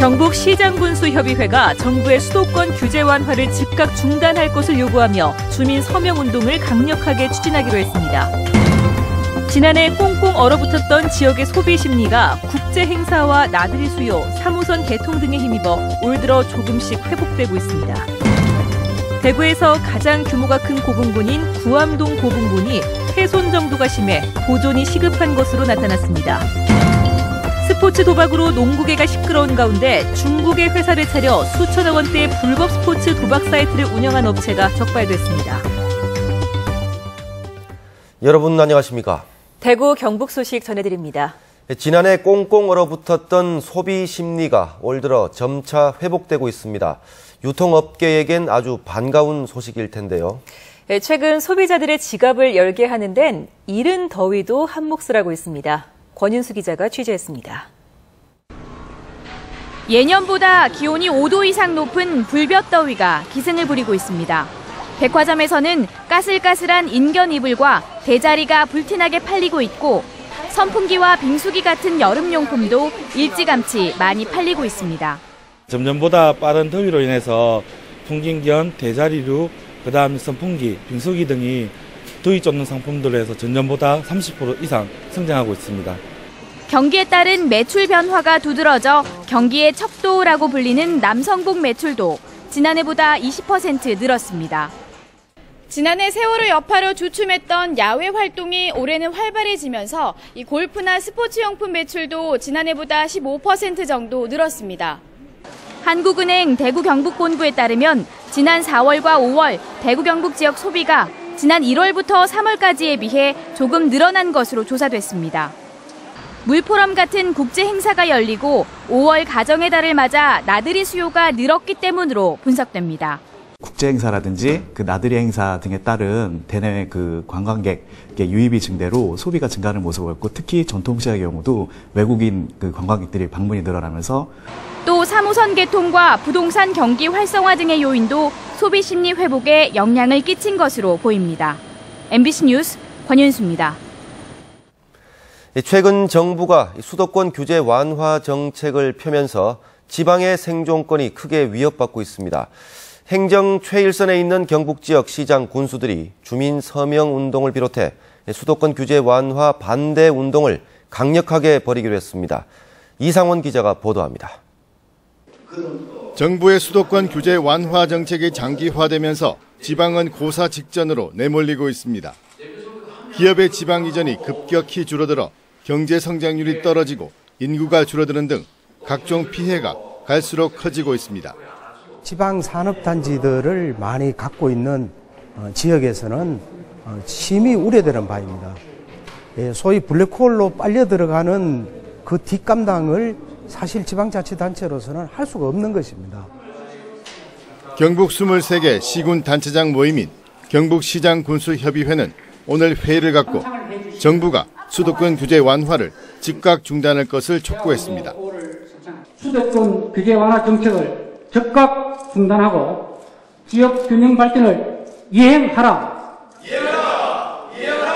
경북시장군수협의회가 정부의 수도권 규제 완화를 즉각 중단할 것을 요구하며 주민 서명운동을 강력하게 추진하기로 했습니다. 지난해 꽁꽁 얼어붙었던 지역의 소비 심리가 국제 행사와 나들이 수요, 3호선 개통 등에 힘입어 올 들어 조금씩 회복되고 있습니다. 대구에서 가장 규모가 큰 고분군인 구암동 고분군이 훼손 정도가 심해 보존이 시급한 것으로 나타났습니다. 스포츠 도박으로 농구계가 시끄러운 가운데 중국의 회사를 차려 수천억 원대의 불법 스포츠 도박 사이트를 운영한 업체가 적발됐습니다. 여러분 안녕하십니까? 대구 경북 소식 전해드립니다. 지난해 꽁꽁 얼어붙었던 소비 심리가 올 들어 점차 회복되고 있습니다. 유통업계에겐 아주 반가운 소식일 텐데요. 최근 소비자들의 지갑을 열게 하는 데는 이른 더위도 한몫을 하고 있습니다. 권윤수 기자가 취재했습니다. 예년보다 기온이 5도 이상 높은 불볕더위가 기승을 부리고 있습니다. 백화점에서는 까슬까슬한 인견 이불과 대자리가 불티나게 팔리고 있고 선풍기와 빙수기 같은 여름용품도 일찌감치 많이 팔리고 있습니다. 점점보다 빠른 더위로 인해서 풍긴견, 대자리류, 그다음 선풍기, 빙수기 등이 더위 쫓는 상품들에서 전년보다 30% 이상 성장하고 있습니다. 경기에 따른 매출 변화가 두드러져 경기의 척도라고 불리는 남성복 매출도 지난해보다 20% 늘었습니다. 지난해 세월호 여파로 주춤했던 야외 활동이 올해는 활발해지면서 이 골프나 스포츠용품 매출도 지난해보다 15% 정도 늘었습니다. 한국은행 대구 경북본부에 따르면 지난 4월과 5월 대구 경북 지역 소비가 지난 1월부터 3월까지에 비해 조금 늘어난 것으로 조사됐습니다. 물포럼 같은 국제 행사가 열리고 5월 가정의 달을 맞아 나들이 수요가 늘었기 때문으로 분석됩니다. 국제 행사라든지 그 나들이 행사 등에 따른 대내외 그 관광객 유입이 증대로 소비가 증가하는 모습을 보였고 특히 전통시장의 경우도 외국인 그 관광객들이 방문이 늘어나면서 또 3호선 개통과 부동산 경기 활성화 등의 요인도 소비 심리 회복에 영향을 끼친 것으로 보입니다. MBC 뉴스 권윤수입니다. 최근 정부가 수도권 규제 완화 정책을 펴면서 지방의 생존권이 크게 위협받고 있습니다. 행정 최일선에 있는 경북 지역 시장 군수들이 주민 서명 운동을 비롯해 수도권 규제 완화 반대 운동을 강력하게 벌이기로 했습니다. 이상원 기자가 보도합니다. 정부의 수도권 규제 완화 정책이 장기화되면서 지방은 고사 직전으로 내몰리고 있습니다. 기업의 지방 이전이 급격히 줄어들어 경제 성장률이 떨어지고 인구가 줄어드는 등 각종 피해가 갈수록 커지고 있습니다. 지방 산업단지들을 많이 갖고 있는 지역에서는 심히 우려되는 바입니다. 소위 블랙홀로 빨려 들어가는 그 뒷감당을 사실 지방자치단체로서는 할 수가 없는 것입니다. 경북 23개 시군 단체장 모임인 경북시장군수협의회는 오늘 회의를 갖고 정부가 수도권 규제 완화를 즉각 중단할 것을 촉구했습니다. 수도권 규제 완화 정책을 즉각 중단하고 지역 균형 발전을 이행하라. 이행하라.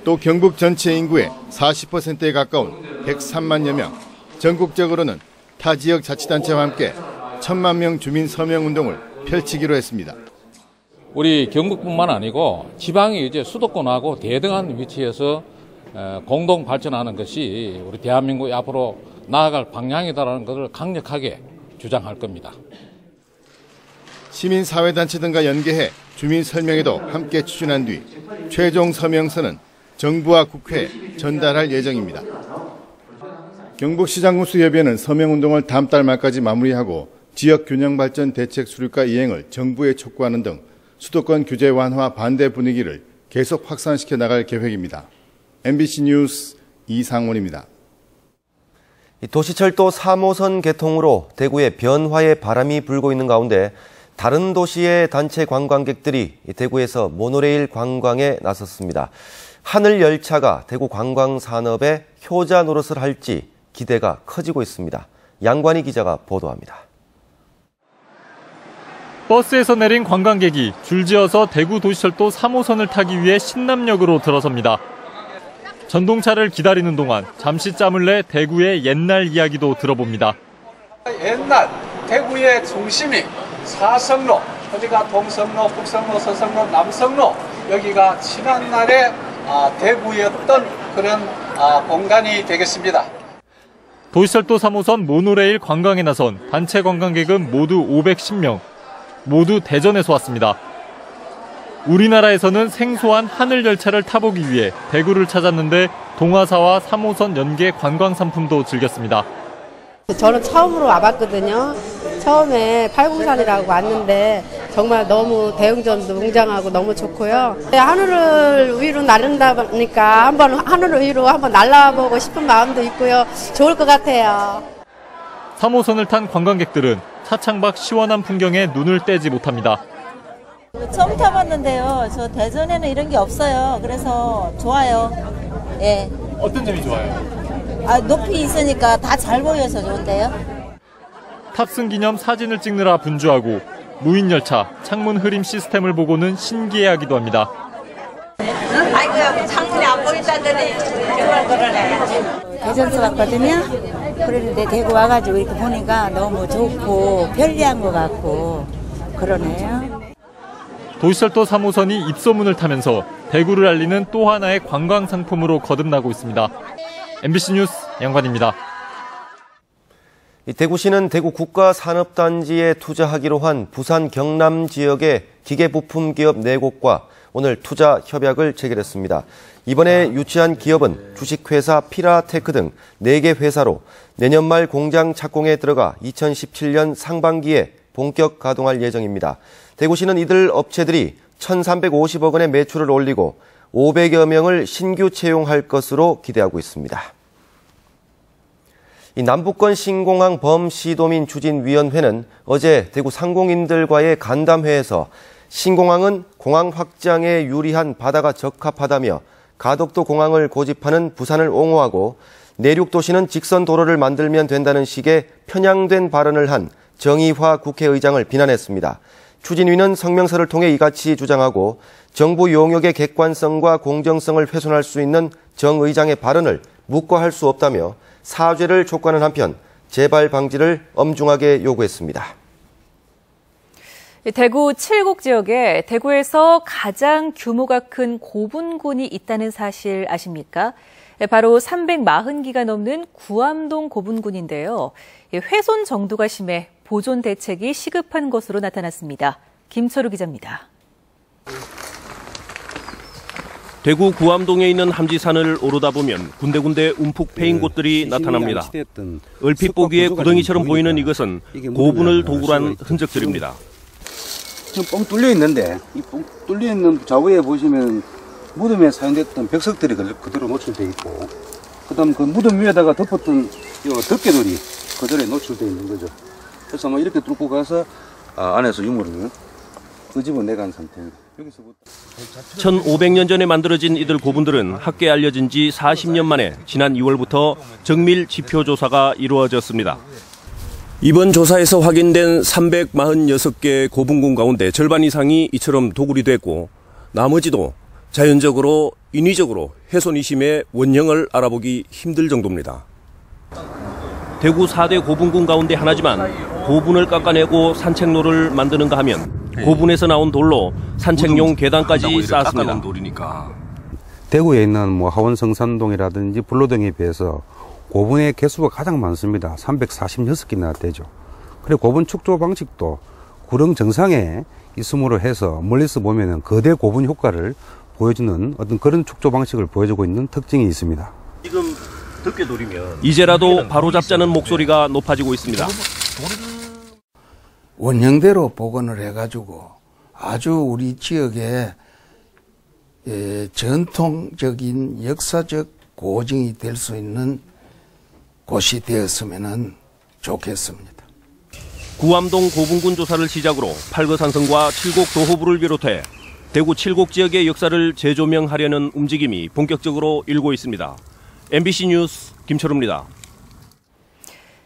또 경북 전체 인구의 40%에 가까운 103만여 명, 전국적으로는 타 지역 자치단체와 함께 1,000만 명 주민 서명 운동을 펼치기로 했습니다. 우리 경북뿐만 아니고 지방이 이제 수도권하고 대등한 위치에서 공동 발전하는 것이 우리 대한민국이 앞으로 나아갈 방향이다라는 것을 강력하게 주장할 겁니다. 시민사회단체 등과 연계해 주민 설명회도 함께 추진한 뒤 최종 서명서는 정부와 국회에 전달할 예정입니다. 경북시장군수협의회는 서명운동을 다음 달 말까지 마무리하고 지역균형발전 대책 수립과 이행을 정부에 촉구하는 등 수도권 규제 완화 반대 분위기를 계속 확산시켜 나갈 계획입니다. MBC 뉴스 이상원입니다. 도시철도 3호선 개통으로 대구에 변화의 바람이 불고 있는 가운데 다른 도시의 단체 관광객들이 대구에서 모노레일 관광에 나섰습니다. 하늘 열차가 대구 관광 산업에 효자 노릇을 할지 기대가 커지고 있습니다. 양관희 기자가 보도합니다. 버스에서 내린 관광객이 줄지어서 대구 도시철도 3호선을 타기 위해 신남역으로 들어섭니다. 전동차를 기다리는 동안 잠시 짬을 내 대구의 옛날 이야기도 들어봅니다. 옛날 대구의 중심이 사성로, 어디가 동성로, 북성로, 서성로, 남성로, 여기가 지난날에 대구였던 그런 공간이 되겠습니다. 도시철도 3호선 모노레일 관광에 나선 단체 관광객은 모두 510명, 모두 대전에서 왔습니다. 우리나라에서는 생소한 하늘열차를 타보기 위해 대구를 찾았는데 동화사와 3호선 연계 관광 상품도 즐겼습니다. 저는 처음으로 와봤거든요. 처음에 팔공산이라고 왔는데 정말 너무 대웅전도 웅장하고 너무 좋고요. 하늘을 위로 나른다 보니까 한번 하늘 위로 한번 날아보고 싶은 마음도 있고요. 좋을 것 같아요. 3호선을 탄 관광객들은 차창 밖 시원한 풍경에 눈을 떼지 못합니다. 처음 타봤는데요. 저 대전에는 이런 게 없어요. 그래서 좋아요. 예. 어떤 점이 좋아요? 높이 있으니까 다 잘 보여서 좋은데요. 탑승 기념 사진을 찍느라 분주하고 무인열차 창문 흐림 시스템을 보고는 신기해하기도 합니다. 아이고, 창문이 안 보인다더니 그러네. 대전서 왔거든요. 그런데 대구 와가지고 이렇게 보니까 너무 좋고 편리한 것 같고 그러네요. 도시철도 3호선이 입소문을 타면서 대구를 알리는 또 하나의 관광 상품으로 거듭나고 있습니다. MBC 뉴스 양관입니다. 대구시는 대구 국가산업단지에 투자하기로 한 부산 경남 지역의 기계부품 기업 4곳과 오늘 투자 협약을 체결했습니다. 이번에 유치한 기업은 주식회사 피라테크 등 4개 회사로 내년 말 공장 착공에 들어가 2017년 상반기에 본격 가동할 예정입니다. 대구시는 이들 업체들이 1,350억 원의 매출을 올리고 500여 명을 신규 채용할 것으로 기대하고 있습니다. 이 남북권 신공항 범시도민 추진위원회는 어제 대구 상공인들과의 간담회에서 신공항은 공항 확장에 유리한 바다가 적합하다며 가덕도 공항을 고집하는 부산을 옹호하고 내륙도시는 직선 도로를 만들면 된다는 식의 편향된 발언을 한 정의화 국회의장을 비난했습니다. 추진위는 성명서를 통해 이같이 주장하고 정부 용역의 객관성과 공정성을 훼손할 수 있는 정 의장의 발언을 묵과할 수 없다며 사죄를 촉구하는 한편 재발 방지를 엄중하게 요구했습니다. 대구 칠곡 지역에 대구에서 가장 규모가 큰 고분군이 있다는 사실 아십니까? 바로 340기가 넘는 구암동 고분군인데요. 훼손 정도가 심해 보존 대책이 시급한 것으로 나타났습니다. 김철우 기자입니다. 대구 구암동에 있는 함지산을 오르다 보면 군데군데 움푹 패인 곳들이 나타납니다. 얼핏 보기에 구덩이처럼 보이는 이것은 고분을 도구로 한 흔적들입니다. 지금 뻥 뚫려 있는데 이 뻥 뚫려 있는 좌우에 보시면 무덤에 사용됐던 벽석들이 그대로 노출되어 있고 그다음 그 무덤 위에다가 덮었던 덮개돌이 그대로 노출되어 있는 거죠. 그래서 뭐 이렇게 뚫고 가서 안에서 유물을 끄집어내간 상태입니다. 1500년 전에 만들어진 이들 고분들은 학계에 알려진 지 40년 만에 지난 2월부터 정밀 지표 조사가 이루어졌습니다. 이번 조사에서 확인된 346개 고분군 가운데 절반 이상이 이처럼 도굴이 됐고 나머지도 자연적으로 인위적으로 훼손이 심해 원형을 알아보기 힘들 정도입니다. 대구 4대 고분군 가운데 하나지만 고분을 깎아내고 산책로를 만드는가 하면 고분에서 나온 돌로 산책용 계단까지 쌓았습니다. 대구에 있는 하원성산동이라든지 불로등에 비해서 고분의 개수가 가장 많습니다. 346개나 되죠. 그리고 고분 축조 방식도 구릉 정상에 있음으로 해서 멀리서 보면은 거대 고분 효과를 보여주는 어떤 그런 축조 방식을 보여주고 있는 특징이 있습니다. 지금 덮개돌이면 이제라도 바로잡자는 목소리가 높아지고 있습니다. 원형대로 복원을 해가지고 아주 우리 지역의 전통적인 역사적 고증이 될 수 있는 곳이 되었으면 좋겠습니다. 구암동 고분군 조사를 시작으로 팔거산성과 칠곡 도호부를 비롯해 대구 칠곡 지역의 역사를 재조명하려는 움직임이 본격적으로 일고 있습니다. MBC 뉴스 김철우입니다.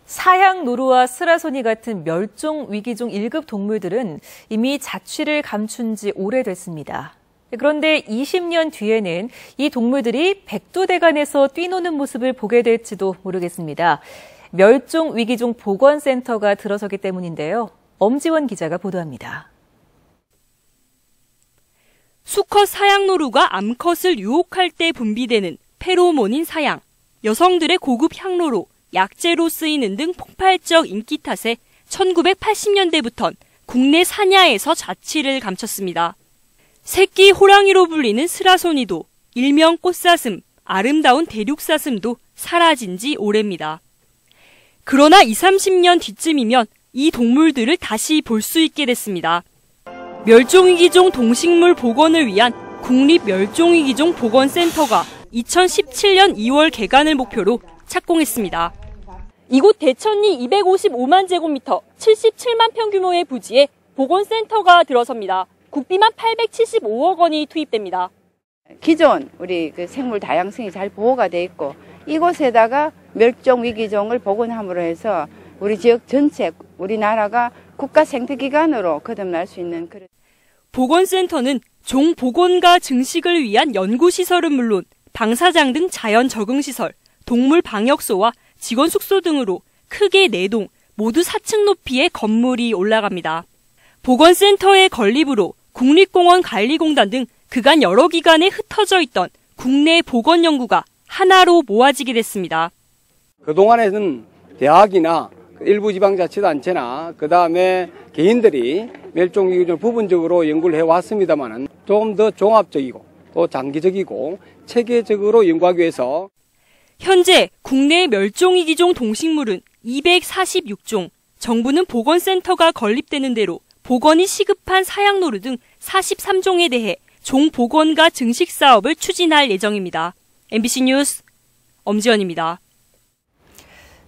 사양 노루와 스라소니 같은 멸종 위기종 1급 동물들은 이미 자취를 감춘 지 오래됐습니다. 그런데 20년 뒤에는 이 동물들이 백두대간에서 뛰노는 모습을 보게 될지도 모르겠습니다. 멸종위기종 보건센터가 들어서기 때문인데요. 엄지원 기자가 보도합니다. 수컷 사양노루가 암컷을 유혹할 때 분비되는 페로몬인 사양, 여성들의 고급 향로로 약재로 쓰이는 등 폭발적 인기 탓에 1980년대부턴 국내 사냐에서 자취를 감췄습니다. 새끼 호랑이로 불리는 스라소니도, 일명 꽃사슴, 아름다운 대륙사슴도 사라진 지 오래입니다. 그러나 20, 30년 뒤쯤이면 이 동물들을 다시 볼 수 있게 됐습니다. 멸종위기종 동식물 복원을 위한 국립멸종위기종 보건센터가 2017년 2월 개관을 목표로 착공했습니다. 이곳 대천리 255만 제곱미터 77만 평 규모의 부지에 보건센터가 들어섭니다. 국비만 875억 원이 투입됩니다. 기존 우리 그 생물 다양성이 잘 보호가 돼 있고 이곳에다가 멸종위기종을 복원함으로 해서 우리 지역 전체, 우리나라가 국가 생태기관으로 거듭날 수 있는 그런. 보건센터는 종 복원과 증식을 위한 연구시설은 물론 방사장 등 자연 적응시설, 동물 방역소와 직원 숙소 등으로 크게 4동, 모두 4층 높이의 건물이 올라갑니다. 보건센터의 건립으로 국립공원관리공단 등 그간 여러 기관에 흩어져 있던 국내 보건 연구가 하나로 모아지게 됐습니다. 그동안에는 대학이나 일부 지방자치단체나 그다음에 개인들이 멸종위기종을 부분적으로 연구를 해왔습니다만 조금 더 종합적이고 또 장기적이고 체계적으로 연구하기 위해서 현재 국내 멸종위기종 동식물은 246종, 정부는 보건센터가 건립되는 대로 복원이 시급한 사양노루 등 43종에 대해 종 복원과 증식 사업을 추진할 예정입니다. MBC 뉴스 엄지연입니다.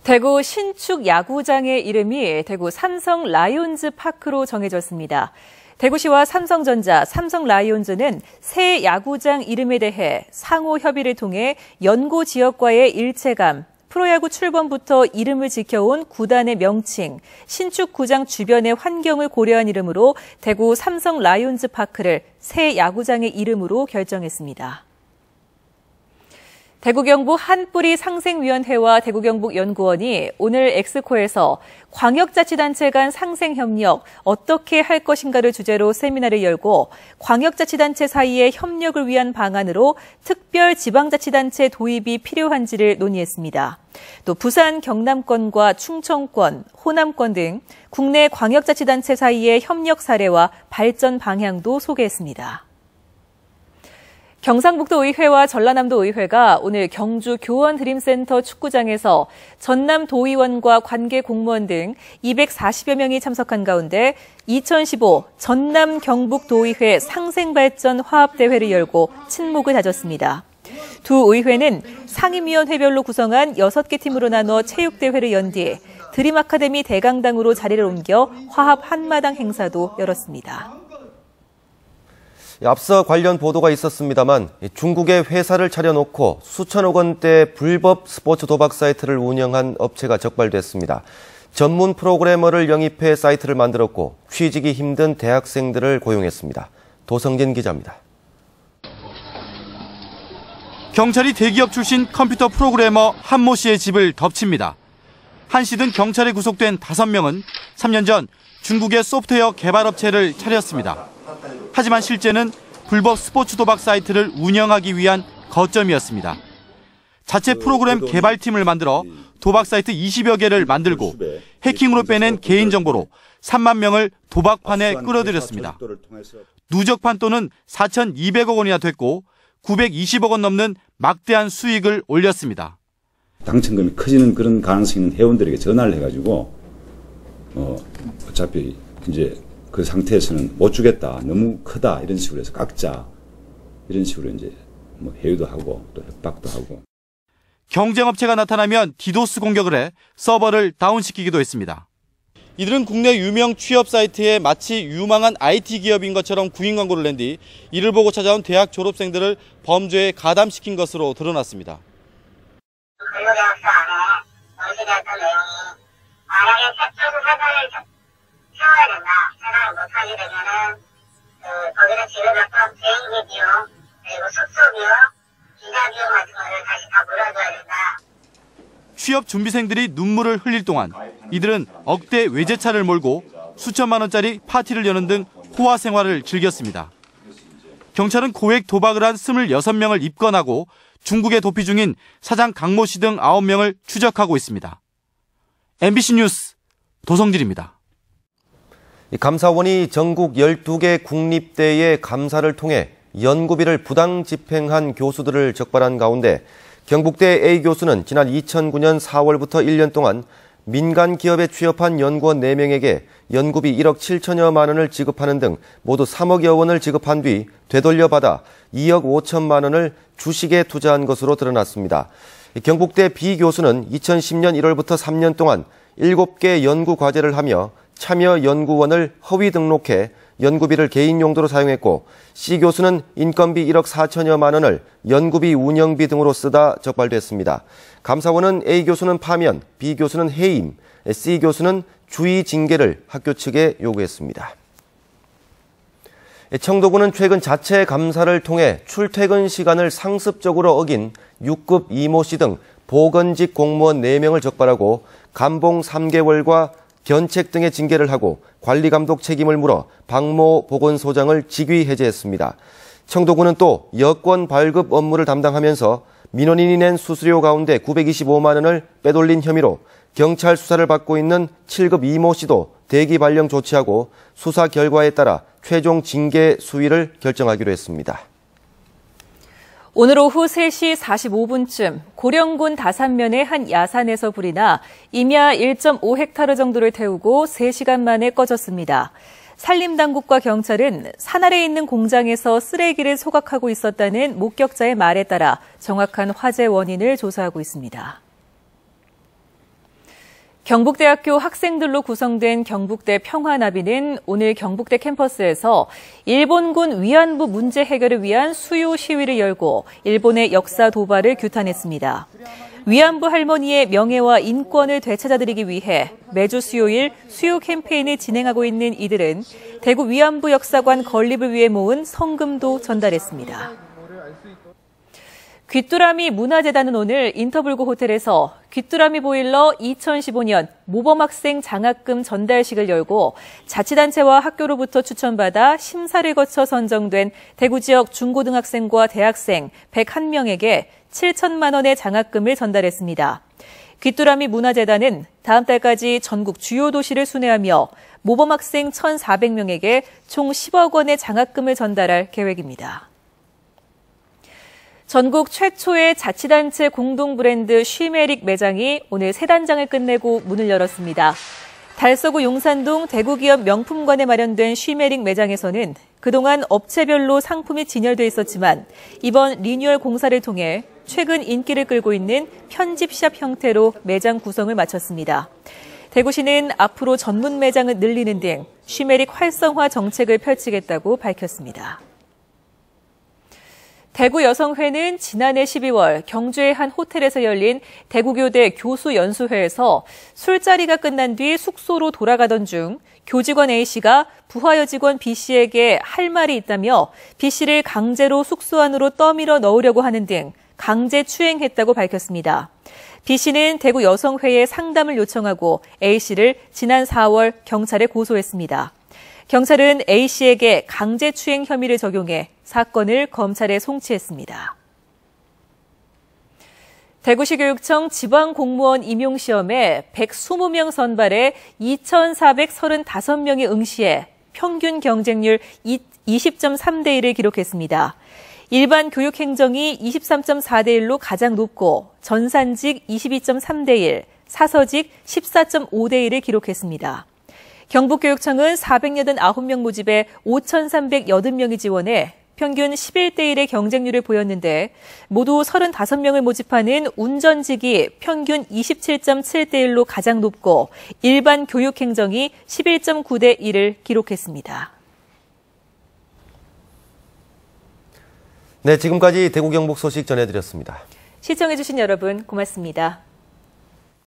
대구 신축 야구장의 이름이 대구 삼성 라이온즈 파크로 정해졌습니다. 대구시와 삼성전자, 삼성라이온즈는 새 야구장 이름에 대해 상호 협의를 통해 연고 지역과의 일체감, 프로야구 출범부터 이름을 지켜온 구단의 명칭, 신축 구장 주변의 환경을 고려한 이름으로 대구 삼성 라이온즈 파크를 새 야구장의 이름으로 결정했습니다. 대구경북 한뿌리 상생위원회와 대구경북연구원이 오늘 엑스코에서 광역자치단체 간 상생협력 어떻게 할 것인가를 주제로 세미나를 열고 광역자치단체 사이의 협력을 위한 방안으로 특별 지방자치단체 도입이 필요한지를 논의했습니다. 또 부산 경남권과 충청권, 호남권 등 국내 광역자치단체 사이의 협력 사례와 발전 방향도 소개했습니다. 경상북도의회와 전라남도의회가 오늘 경주 교원드림센터 축구장에서 전남도의원과 관계 공무원 등 240여 명이 참석한 가운데 2015 전남경북도의회 상생발전 화합대회를 열고 친목을 다졌습니다. 두 의회는 상임위원회별로 구성한 6개 팀으로 나눠 체육대회를 연 뒤 드림 아카데미 대강당으로 자리를 옮겨 화합 한마당 행사도 열었습니다. 앞서 관련 보도가 있었습니다만 중국에 회사를 차려놓고 수천억 원대 불법 스포츠 도박 사이트를 운영한 업체가 적발됐습니다. 전문 프로그래머를 영입해 사이트를 만들었고 취직이 힘든 대학생들을 고용했습니다. 도성진 기자입니다. 경찰이 대기업 출신 컴퓨터 프로그래머 한모 씨의 집을 덮칩니다. 한 씨 등 경찰에 구속된 5명은 3년 전 중국의 소프트웨어 개발업체를 차렸습니다. 하지만 실제는 불법 스포츠 도박 사이트를 운영하기 위한 거점이었습니다. 자체 프로그램 개발팀을 만들어 도박 사이트 20여 개를 만들고 해킹으로 빼낸 개인정보로 3만 명을 도박판에 끌어들였습니다. 누적 판도는 4,200억 원이나 됐고 920억 원 넘는 막대한 수익을 올렸습니다. 당첨금이 커지는 그런 가능성이 있는 회원들에게 전화를 해가지고 어차피 이제 그 상태에서는 못 주겠다, 너무 크다 이런 식으로 해서 깎자 이런 식으로 이제 뭐 회유도 하고 또 협박도 하고. 경쟁업체가 나타나면 디도스 공격을 해 서버를 다운시키기도 했습니다. 이들은 국내 유명 취업 사이트에 마치 유망한 IT 기업인 것처럼 구인 광고를 낸 뒤 이를 보고 찾아온 대학 졸업생들을 범죄에 가담시킨 것으로 드러났습니다. 근무계약서 안에 언급되었던 내용이 만약에 최초 사전을 채워야 된다, 생각을 못하게 되면은 거기다 재료값, 비행기 비용, 그리고 숙소 비용, 비자 비용 같은 거를 다시 다 물어줘야 된다. 취업 준비생들이 눈물을 흘릴 동안 이들은 억대 외제차를 몰고 수천만 원짜리 파티를 여는 등 호화 생활을 즐겼습니다. 경찰은 고액 도박을 한 26명을 입건하고 중국에 도피 중인 사장 강모 씨 등 9명을 추적하고 있습니다. MBC 뉴스 도성진입니다. 감사원이 전국 12개 국립대의 감사를 통해 연구비를 부당 집행한 교수들을 적발한 가운데 경북대 A 교수는 지난 2009년 4월부터 1년 동안 민간 기업에 취업한 연구원 4명에게 연구비 1억 7천여만 원을 지급하는 등 모두 3억여 원을 지급한 뒤 되돌려받아 2억 5천만 원을 주식에 투자한 것으로 드러났습니다. 경북대 B 교수는 2010년 1월부터 3년 동안 7개 연구 과제를 하며 참여 연구원을 허위 등록해 연구비를 개인 용도로 사용했고, C 교수는 인건비 1억 4천여만 원을 연구비 운영비 등으로 쓰다 적발됐습니다. 감사원은 A 교수는 파면, B 교수는 해임, C 교수는 주의 징계를 학교 측에 요구했습니다. 청도군은 최근 자체 감사를 통해 출퇴근 시간을 상습적으로 어긴 6급 이모 씨 등 보건직 공무원 4명을 적발하고 감봉 3개월과 견책 등의 징계를 하고 관리감독 책임을 물어 박모 보건소장을 직위 해제했습니다. 청도군은 또 여권 발급 업무를 담당하면서 민원인이 낸 수수료 가운데 925만 원을 빼돌린 혐의로 경찰 수사를 받고 있는 7급 이모 씨도 대기 발령 조치하고 수사 결과에 따라 최종 징계 수위를 결정하기로 했습니다. 오늘 오후 3시 45분쯤 고령군 다산면의 한 야산에서 불이 나 임야 1.5헥타르 정도를 태우고 3시간 만에 꺼졌습니다. 산림당국과 경찰은 산 아래에 있는 공장에서 쓰레기를 소각하고 있었다는 목격자의 말에 따라 정확한 화재 원인을 조사하고 있습니다. 경북대학교 학생들로 구성된 경북대 평화나비는 오늘 경북대 캠퍼스에서 일본군 위안부 문제 해결을 위한 수요 시위를 열고 일본의 역사 도발을 규탄했습니다. 위안부 할머니의 명예와 인권을 되찾아드리기 위해 매주 수요일 수요 캠페인을 진행하고 있는 이들은 대구 위안부 역사관 건립을 위해 모은 성금도 전달했습니다. 귀뚜라미 문화재단은 오늘 인터블고 호텔에서 귀뚜라미 보일러 2015년 모범학생 장학금 전달식을 열고 자치단체와 학교로부터 추천받아 심사를 거쳐 선정된 대구 지역 중고등학생과 대학생 101명에게 7천만 원의 장학금을 전달했습니다. 귀뚜라미 문화재단은 다음 달까지 전국 주요 도시를 순회하며 모범학생 1,400명에게 총 10억 원의 장학금을 전달할 계획입니다. 전국 최초의 자치단체 공동 브랜드 쉬메릭 매장이 오늘 새 단장을 끝내고 문을 열었습니다. 달서구 용산동 대구기업 명품관에 마련된 쉬메릭 매장에서는 그동안 업체별로 상품이 진열돼 있었지만 이번 리뉴얼 공사를 통해 최근 인기를 끌고 있는 편집샵 형태로 매장 구성을 마쳤습니다. 대구시는 앞으로 전문 매장을 늘리는 등 쉬메릭 활성화 정책을 펼치겠다고 밝혔습니다. 대구 여성회는 지난해 12월 경주의 한 호텔에서 열린 대구교대 교수연수회에서 술자리가 끝난 뒤 숙소로 돌아가던 중 교직원 A씨가 부하 여직원 B씨에게 할 말이 있다며 B씨를 강제로 숙소 안으로 떠밀어 넣으려고 하는 등 강제 추행했다고 밝혔습니다. B씨는 대구 여성회에 상담을 요청하고 A씨를 지난 4월 경찰에 고소했습니다. 경찰은 A씨에게 강제추행 혐의를 적용해 사건을 검찰에 송치했습니다. 대구시 교육청 지방공무원 임용시험에 120명 선발해 2,435명이 응시해 평균 경쟁률 20.3대 1을 기록했습니다. 일반 교육행정이 23.4대 1로 가장 높고 전산직 22.3대 1, 사서직 14.5대 1을 기록했습니다. 경북교육청은 489명 모집에 5,380명이 지원해 평균 11대 1의 경쟁률을 보였는데 모두 35명을 모집하는 운전직이 평균 27.7대 1로 가장 높고 일반 교육행정이 11.9대 1을 기록했습니다. 네, 지금까지 대구 경북 소식 전해드렸습니다. 시청해주신 여러분 고맙습니다.